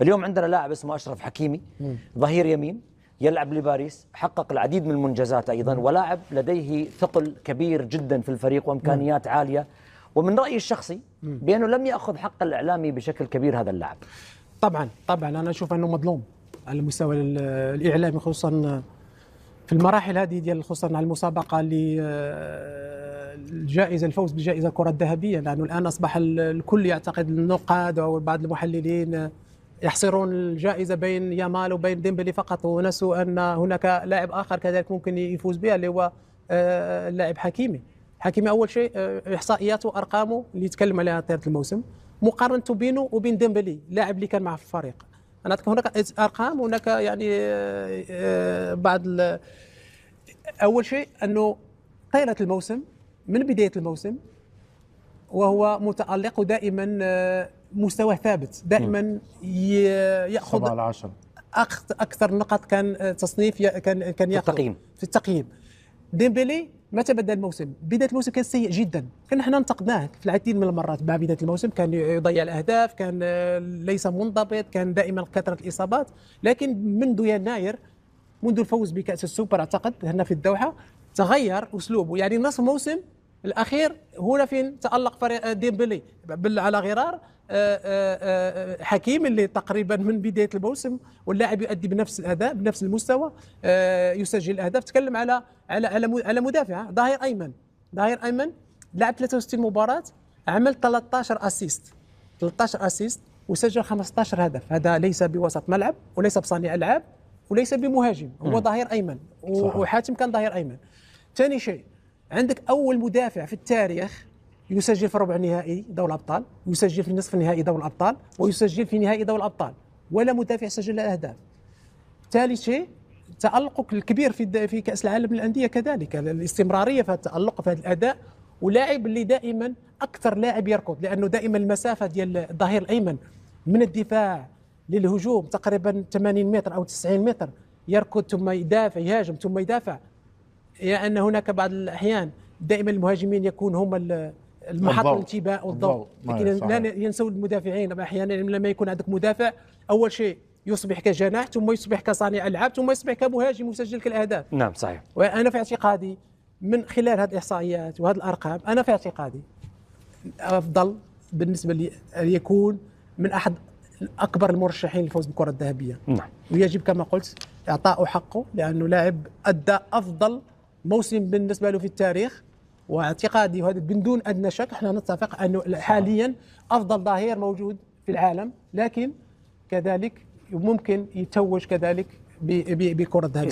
اليوم عندنا لاعب اسمه أشرف حكيمي، ظهير يمين يلعب لباريس، حقق العديد من المنجزات أيضا، ولاعب لديه ثقل كبير جدا في الفريق وإمكانيات عالية. ومن رأيي الشخصي بأنه لم يأخذ حق الإعلامي بشكل كبير هذا اللاعب. طبعا أنا أشوف أنه مظلوم على المستوى الإعلامي، خصوصا في المراحل هذه ديال، خصوصا على المسابقة الجائزة، الفوز بالجائزة الكرة الذهبية، لأنه الآن أصبح الكل يعتقد، النقاد أو بعض المحللين يحصرون الجائزة بين يامال وبين ديمبلي فقط، ونسوا أن هناك لاعب آخر كذلك ممكن يفوز بها، اللي هو اللاعب حكيمي. أول شيء إحصائياته وأرقامه اللي يتكلم عليها طيلة الموسم، مقارنته بينه وبين ديمبلي لاعب اللي كان معه في الفريق. أنا هناك أرقام، هناك يعني بعض. أول شيء أنه طيلة الموسم من بداية الموسم وهو متألق، ودائما مستوى ثابت، دائما يأخذ أكثر نقاط كان تصنيف، كان يأخذ في التقييم. ديمبلي متى بدأ الموسم؟ بداية الموسم كان سيء جدا، كنا احنا انتقدناه في العديد من المرات مع بداية الموسم، كان يضيع الأهداف، كان ليس منضبط، كان دائما كثرة الإصابات. لكن منذ يناير، منذ الفوز بكأس السوبر أعتقد هنا في الدوحة، تغير أسلوبه. يعني نصف الموسم الأخير هنا فين تألق فريق ديمبلي على غرار حكيم، اللي تقريبا من بداية الموسم واللاعب يؤدي بنفس الأداء بنفس المستوى، يسجل أهداف. تكلم على مدافع ظهير أيمن لعب 63 مباراة، عمل 13 أسيست وسجل 15 هدف. هذا ليس بوسط ملعب، وليس بصانع ألعاب، وليس بمهاجم، هو ظهير أيمن، وحاتم كان ظهير أيمن. ثاني شيء، عندك أول مدافع في التاريخ يسجل في ربع نهائي دوري الأبطال، يسجل في نصف نهائي دوري الأبطال، ويسجل في نهائي دوري الأبطال، ولا مدافع سجل أهداف. ثالث شيء، تألقك الكبير في كأس العالم للأندية، كذلك الاستمرارية في التألق في هذا الأداء، ولاعب اللي دائما أكثر لاعب يركض، لأنه دائما المسافة ديال الظهير الأيمن من الدفاع للهجوم تقريبا 80 متر أو 90 متر، يركض ثم يدافع، يهاجم ثم يدافع. يعني أن هناك بعض الأحيان دائما المهاجمين يكون هم المحط الانتباه والضوء، لكن لا ينسوا المدافعين. أحيانا لما يكون عندك مدافع، أول شيء يصبح كجناح، ثم يصبح كصانع ألعاب، ثم يصبح كمهاجم يسجل الأهداف. نعم صحيح. وأنا في اعتقادي من خلال هذه الإحصائيات وهذه الأرقام، أنا في اعتقادي أفضل بالنسبة لي يكون من أحد أكبر المرشحين للفوز بالكرة الذهبية. نعم. ويجب كما قلت إعطاء حقه، لأنه لاعب أدى أفضل موسم بالنسبة له في التاريخ، واعتقادي وهذا بدون أدنى شك احنا نتفق أنه حاليا أفضل ظهير موجود في العالم، لكن كذلك ممكن يتوج كذلك بكرة ذهبية.